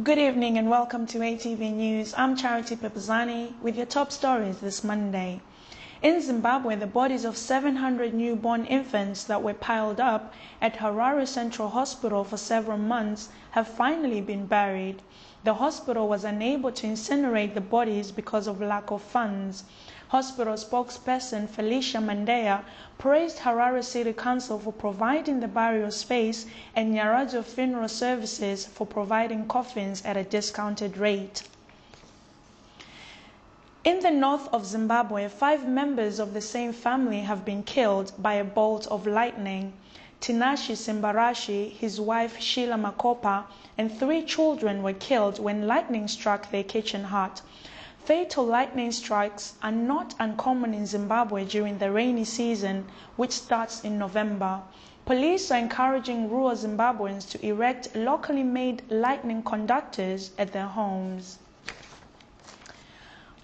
Good evening and welcome to ATV News. I'm Charity Pepazani with your top stories this Monday. In Zimbabwe, the bodies of 700 newborn infants that were piled up at Harare Central Hospital for several months have finally been buried. The hospital was unable to incinerate the bodies because of lack of funds. Hospital spokesperson Felicia Mandea praised Harare City Council for providing the burial space and Nyaradzo Funeral Services for providing coffins at a discounted rate. In the north of Zimbabwe, 5 members of the same family have been killed by a bolt of lightning. Tinashe Simbarashi, his wife Sheila Makopa, and 3 children were killed when lightning struck their kitchen hut. Fatal lightning strikes are not uncommon in Zimbabwe during the rainy season, which starts in November. Police are encouraging rural Zimbabweans to erect locally made lightning conductors at their homes.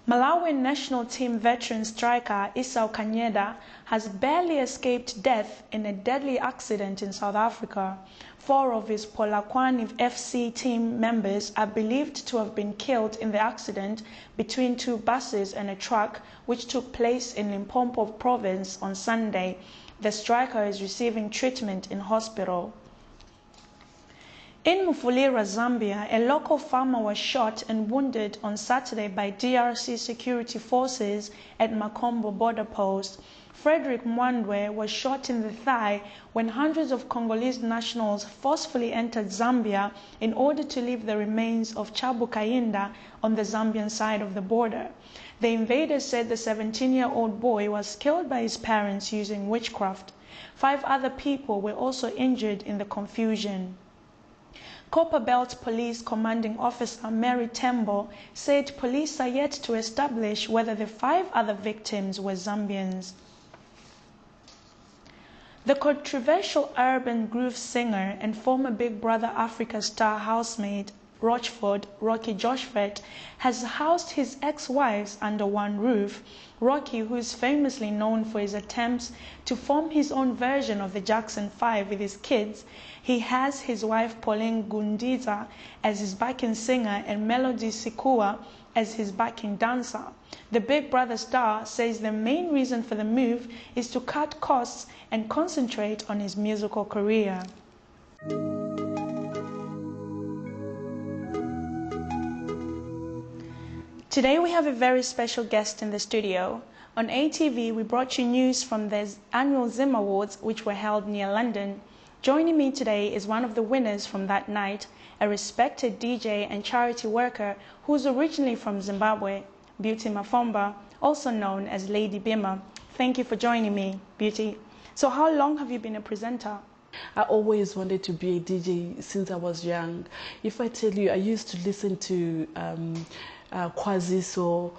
Malawian national team veteran striker Esau Kanyeda has barely escaped death in a deadly accident in South Africa. 4 of his Polokwane FC team members are believed to have been killed in the accident between 2 buses and a truck, which took place in Limpopo province on Sunday. The striker is receiving treatment in hospital. In Mufulira, Zambia, a local farmer was shot and wounded on Saturday by DRC security forces at Makombo border post. Frederick Mwandwe was shot in the thigh when hundreds of Congolese nationals forcefully entered Zambia in order to leave the remains of Chabu Kayinda on the Zambian side of the border. The invaders said the 17-year-old boy was killed by his parents using witchcraft. 5 other people were also injured in the confusion. Copperbelt Police Commanding Officer Mary Tembo said police are yet to establish whether the 5 other victims were Zambians. The controversial urban groove singer and former Big Brother Africa star housemate Rochford, Rocky Joshfet, has housed his ex-wives under one roof. Rocky, who is famously known for his attempts to form his own version of the Jackson 5 with his kids, he has his wife Pauline Gundiza as his backing singer and Melody Sikua as his backing dancer. The Big Brother star says the main reason for the move is to cut costs and concentrate on his musical career. Today we have a very special guest in the studio. On ATV, we brought you news from the annual Zim Awards, which were held near London. Joining me today is one of the winners from that night, a respected DJ and charity worker who's originally from Zimbabwe, Beauty Mafomba, also known as Lady Bima. Thank you for joining me, Beauty. So how long have you been a presenter? I always wanted to be a DJ since I was young. If I tell you, I used to listen to Kwaziso,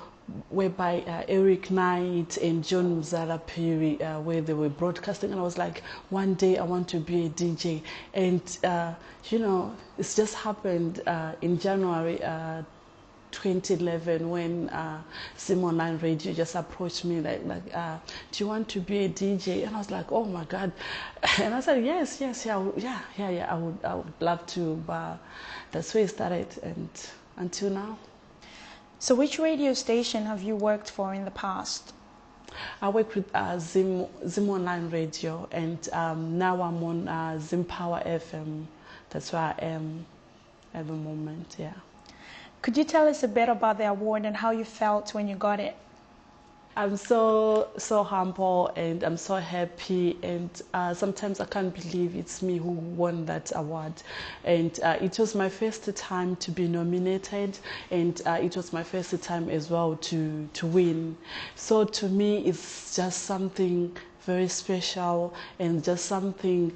whereby Eric Knight and John Mzala Perry, where they were broadcasting, and I was like, one day I want to be a DJ. And you know, it's just happened in January 2011 when Zim Online Radio just approached me like do you want to be a DJ? And I was like, oh my God. And I said, yes, I would love to. But that's where it started, and until now. So which radio station have you worked for in the past? I work with Zim Online Radio, and now I'm on Zim Power FM. That's where I am at the moment, yeah. Could you tell us a bit about the award and how you felt when you got it? I'm so humble and I'm so happy, and sometimes I can't believe it's me who won that award. And it was my first time to be nominated, and it was my first time as well to win. So to me, it's just something very special and just something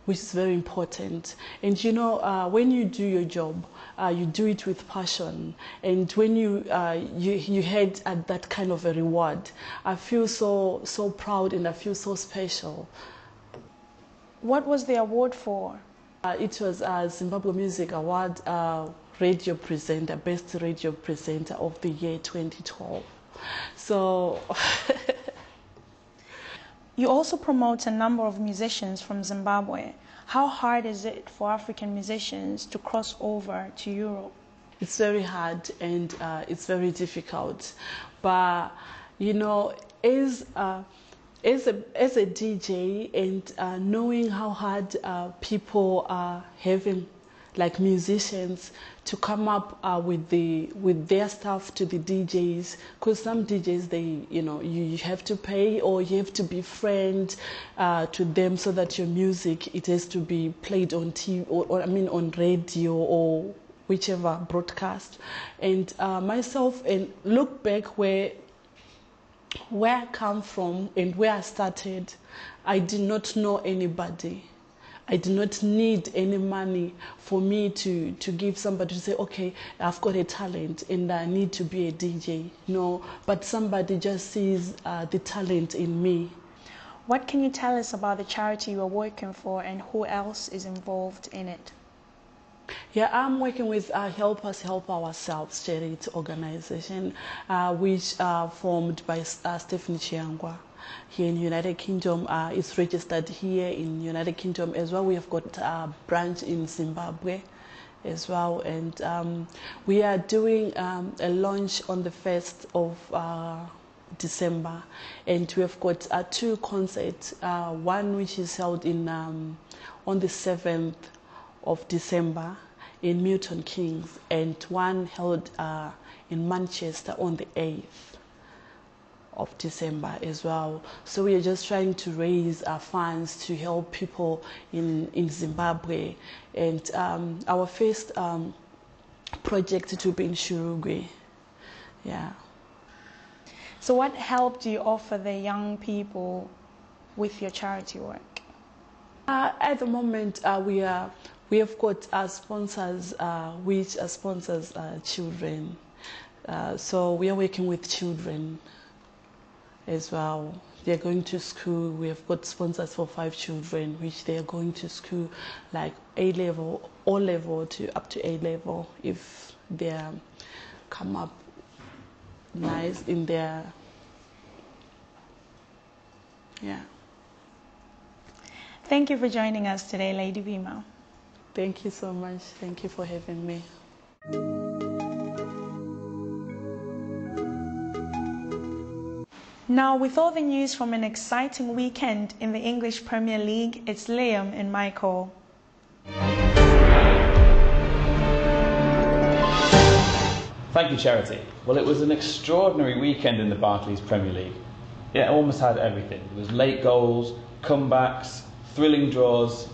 which is very important. And you know, when you do your job, you do it with passion, and when you had that kind of a reward, I feel so proud and I feel so special. What was the award for? It was a Zimbabwe Music Award, radio presenter, best radio presenter of the year 2012. So you also promote a number of musicians from Zimbabwe. How hard is it for African musicians to cross over to Europe? It's very hard and it's very difficult. But, you know, as a DJ and knowing how hard people are having, like musicians, to come up with their stuff to the DJs, because some DJs, you have to pay or you have to be friend to them so that your music, it has to be played on TV or on radio or whichever broadcast. And myself, and look back where I come from and where I started, I did not know anybody. I did not need any money for me to give somebody to say, okay, I've got a talent and I need to be a DJ. No, but somebody just sees the talent in me. What can you tell us about the charity you are working for and who else is involved in it? Yeah, I'm working with Help Us Help Ourselves charity organization, which formed by Stephanie Chiangwa here in United Kingdom. It's registered here in United Kingdom as well. We have got a branch in Zimbabwe as well, and we are doing a launch on the 1st of December, and we have got 2 concerts, one which is held in on the 7th of December in Milton Keynes, and one held in Manchester on the 8th of December as well. So we are just trying to raise funds to help people in Zimbabwe, and our first project to be in Shurugwe. Yeah. So what help do you offer the young people with your charity work? At the moment, we have got sponsors which sponsors children. So we are working with children as well. They're going to school. We have got sponsors for 5 children, which they are going to school, like A-level, O-level to up to A-level, if they come up nice in their, yeah. Thank you for joining us today, Lady Bima. Thank you so much. Thank you for having me. Now, with all the news from an exciting weekend in the English Premier League, it's Liam and Michael. Thank you, Charity. Well, it was an extraordinary weekend in the Barclays Premier League. It almost had everything. There was late goals, comebacks, thrilling draws.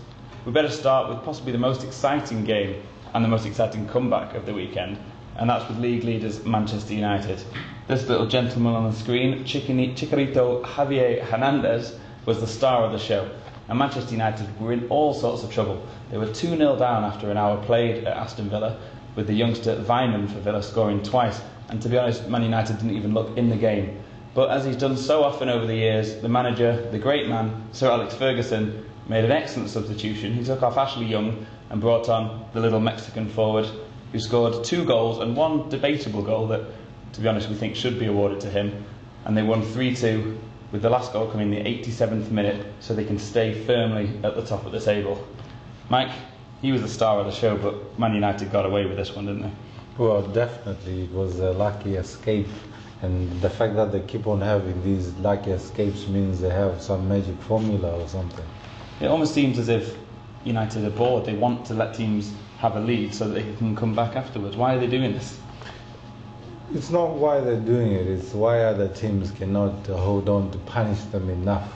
We better start with possibly the most exciting game and the most exciting comeback of the weekend, and that's with league leaders Manchester United. This little gentleman on the screen, Chicharito Javier Hernandez, was the star of the show, and Manchester United were in all sorts of trouble. They were 2-0 down after an hour played at Aston Villa, with the youngster Vyman for Villa scoring twice, and to be honest, Man United didn't even look in the game. But as he's done so often over the years, the manager, the great man, Sir Alex Ferguson, made an excellent substitution. He took off Ashley Young and brought on the little Mexican forward, who scored 2 goals and 1 debatable goal that, to be honest, we think should be awarded to him. And they won 3-2, with the last goal coming in the 87th minute, so they can stay firmly at the top of the table. Mike, he was the star of the show, but Man United got away with this one, didn't they? Well, definitely. It was a lucky escape. And the fact that they keep on having these lucky escapes means they have some magic formula or something. It almost seems as if United are bored. They want to let teams have a lead so that they can come back afterwards. Why are they doing this? It's not why they're doing it, it's why other teams cannot hold on to punish them enough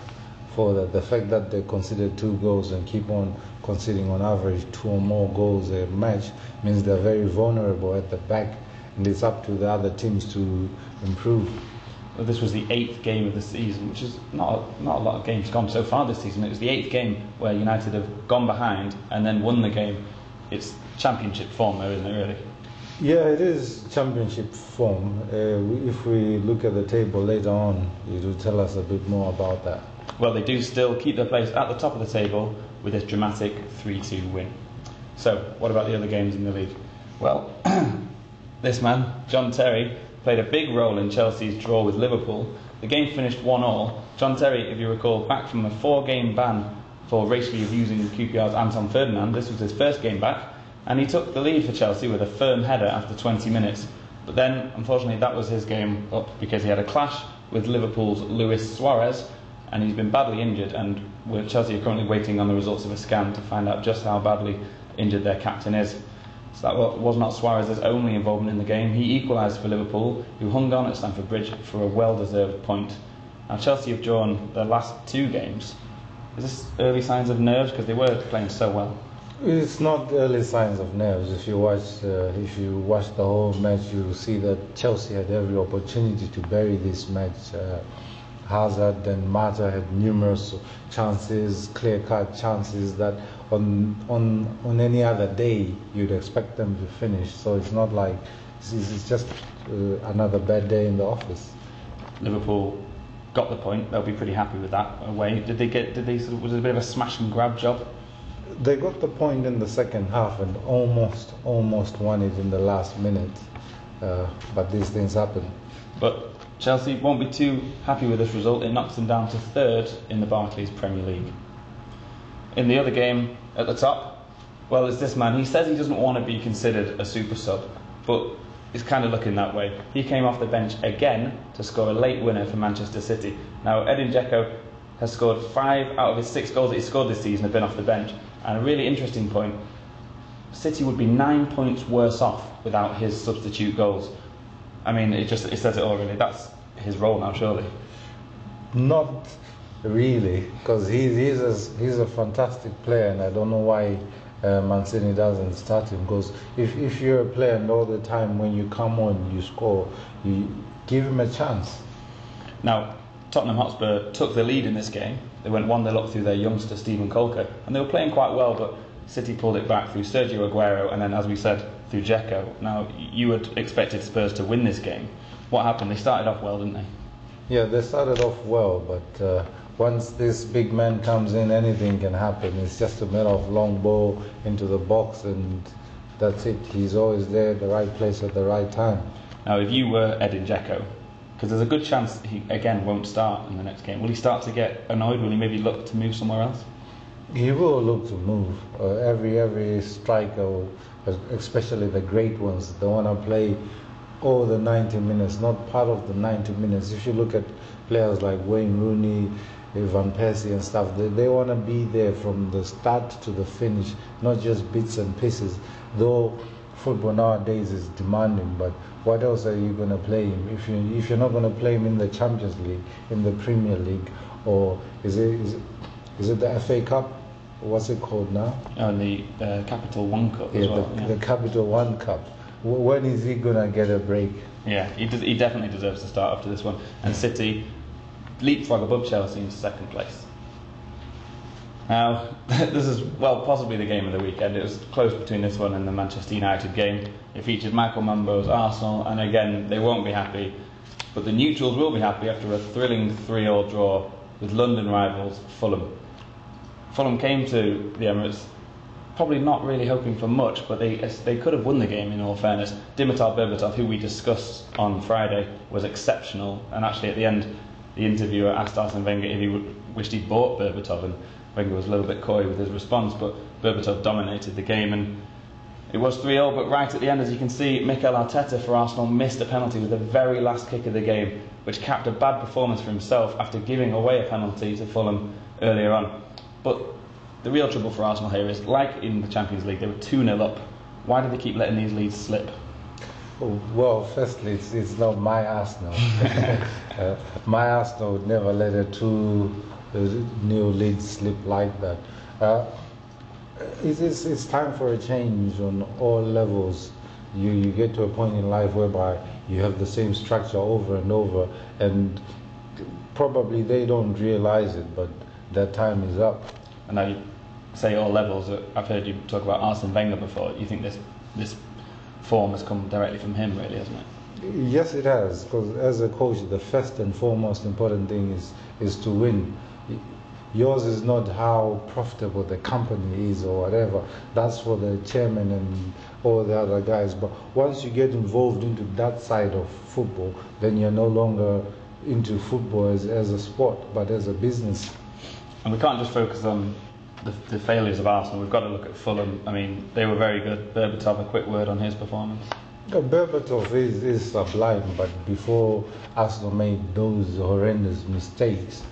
for that. The fact that they conceded 2 goals and keep on conceding on average 2 or more goals a match means they're very vulnerable at the back, and it's up to the other teams to improve. Well, this was the 8th game of the season, which is not a lot of games gone so far this season. It was the 8th game where United have gone behind and then won the game. It's championship form though, isn't it, really? Yeah, it is championship form. If we look at the table later on, it will tell us a bit more about that. Well, they do still keep their place at the top of the table with this dramatic 3-2 win. So, what about the other games in the league? Well, this man, John Terry, played a big role in Chelsea's draw with Liverpool. The game finished 1-1. John Terry, if you recall, back from a 4-game ban for racially abusing QPR's Anton Ferdinand. This was his first game back, and he took the lead for Chelsea with a firm header after 20 minutes. But then, unfortunately, that was his game up because he had a clash with Liverpool's Luis Suarez, and he's been badly injured, and Chelsea are currently waiting on the results of a scan to find out just how badly injured their captain is. So that was not Suarez's only involvement in the game. He equalised for Liverpool, who hung on at Stamford Bridge for a well-deserved point. Now, Chelsea have drawn their last 2 games. Is this early signs of nerves? Because they were playing so well. It's not early signs of nerves. If you watch the whole match, you will see that Chelsea had every opportunity to bury this match. Hazard and Mata had numerous chances, clear-cut chances that on any other day you'd expect them to finish. So it's not like it's just another bad day in the office. Liverpool got the point. They'll be pretty happy with that away. Was it a bit of a smash and grab job? They got the point in the second half and almost won it in the last minute. But these things happen. But Chelsea won't be too happy with this result. It knocks them down to 3rd in the Barclays Premier League. In the other game at the top, well, it's this man. He says he doesn't want to be considered a super sub, but it's kind of looking that way. He came off the bench again to score a late winner for Manchester City. Now, Edin Dzeko has scored 5 out of his 6 goals that he scored this season have been off the bench. And a really interesting point, City would be 9 points worse off without his substitute goals. I mean, it says it all, really. That's his role now, surely. Not really, because he's a fantastic player, and I don't know why Mancini doesn't start him. Because if you're a player and all the time when you come on, you score, you give him a chance. Now, Tottenham Hotspur took the lead in this game. They went 1-0 up through their youngster Stephen Colker, and they were playing quite well, but City pulled it back through Sergio Aguero and then, as we said, through Dzeko. Now, you had expected Spurs to win this game. What happened? They started off well, didn't they? Yeah, they started off well, but once this big man comes in, anything can happen. It's just a matter of long ball into the box, and that's it. He's always there at the right place at the right time. Now, if you were Edin Dzeko, because there's a good chance he, again, won't start in the next game, will he start to get annoyed? Will he maybe look to move somewhere else? He will look to move. Every striker, especially the great ones, they want to play all the 90 minutes, not part of the 90 minutes. If you look at players like Wayne Rooney, Van Persie and stuff, they want to be there from the start to the finish, not just bits and pieces. Though football nowadays is demanding, but what else are you going to play him? If you're not going to play him in the Champions League, in the Premier League, or is it the FA Cup? What's it called now? And the Capital One Cup as well. The Capital One Cup. When is he going to get a break? Yeah, he definitely deserves to start after this one. And City leapfrog above Chelsea into 2nd place. Now, this is, well, possibly the game of the weekend. It was close between this one and the Manchester United game. It featured Michael Mambo's Arsenal, and again, they won't be happy. But the neutrals will be happy after a thrilling 3-3 draw with London rivals Fulham. Fulham came to the Emirates probably not really hoping for much, but they could have won the game in all fairness. Dimitar Berbatov, who we discussed on Friday, was exceptional, and actually at the end the interviewer asked Arsene Wenger if he wished he'd bought Berbatov, and Wenger was a little bit coy with his response, but Berbatov dominated the game, and it was 3-0, but right at the end, as you can see, Mikel Arteta for Arsenal missed a penalty with the very last kick of the game, which capped a bad performance for himself after giving away a penalty to Fulham earlier on. But the real trouble for Arsenal here is, like in the Champions League, they were 2-0 up. Why do they keep letting these leads slip? Well, firstly, it's not my Arsenal. My Arsenal would never let a 2-0 lead slip like that. It's time for a change on all levels. You get to a point in life whereby you have the same structure over and over, and probably they don't realize it, but that time is up. And now you say all levels. I've heard you talk about Arsene Wenger before. You think this form has come directly from him, really, hasn't it? Yes, it has. Because as a coach, the first and foremost important thing is to win. Yours is not how profitable the company is or whatever. That's for the chairman and all the other guys. But once you get involved into that side of football, then you're no longer into football as a sport, but as a business. And we can't just focus on the failures of Arsenal, we've got to look at Fulham. I mean, they were very good. Berbatov, a quick word on his performance. Berbatov is sublime, but before Arsenal made those horrendous mistakes,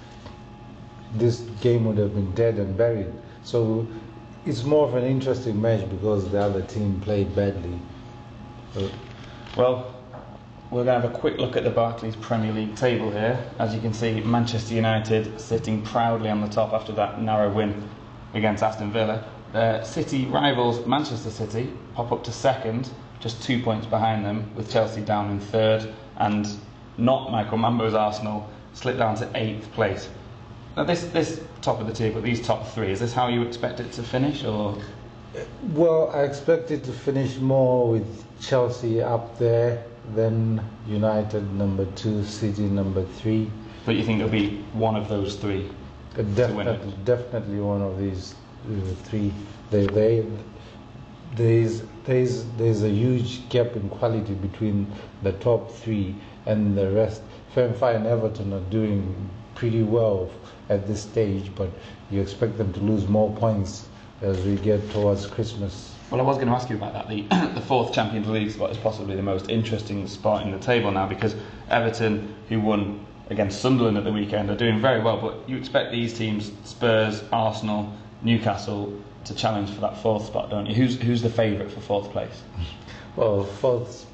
this game would have been dead and buried. So it's more of an interesting match because the other team played badly. Well, we're going to have a quick look at the Barclays Premier League table here. As you can see, Manchester United sitting proudly on the top after that narrow win against Aston Villa. City rivals Manchester City pop up to second, just 2 points behind them, with Chelsea down in third, and not Michael Mambo's Arsenal slipped down to 8th place. Now this top of the table, these top three, is this how you expect it to finish, or? Well, I expect it to finish more with Chelsea up there, then United number 2, City number 3. But you think it'll be one of those three? Definitely one of these three. There's a huge gap in quality between the top three and the rest. Fenfire and Everton are doing pretty well at this stage, but you expect them to lose more points as we get towards Christmas. Well, I was going to ask you about that. The fourth Champions League spot is possibly the most interesting spot in the table now, because Everton, who won against Sunderland at the weekend, are doing very well, but you expect these teams, Spurs, Arsenal, Newcastle, to challenge for that fourth spot, don't you? Who's the favourite for fourth place? Well, fourth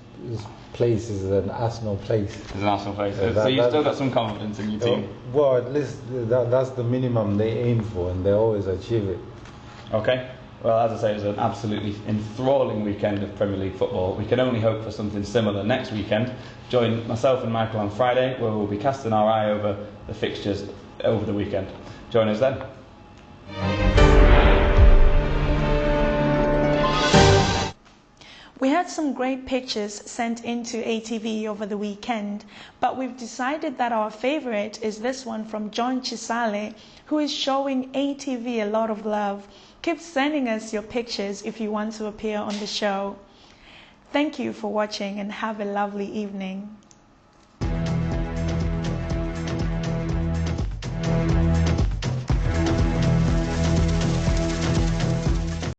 place is an Arsenal place. It's an Arsenal place. So you've still got some confidence in your team? Well, at least that's the minimum they aim for, and they always achieve it. Okay. Well, as I say, it was an absolutely enthralling weekend of Premier League football. We can only hope for something similar next weekend. Join myself and Michael on Friday, where we'll be casting our eye over the fixtures over the weekend. Join us then. We had some great pictures sent into ATV over the weekend, but we've decided that our favorite is this one from John Chisale, who is showing ATV a lot of love. Keep sending us your pictures if you want to appear on the show. Thank you for watching and have a lovely evening.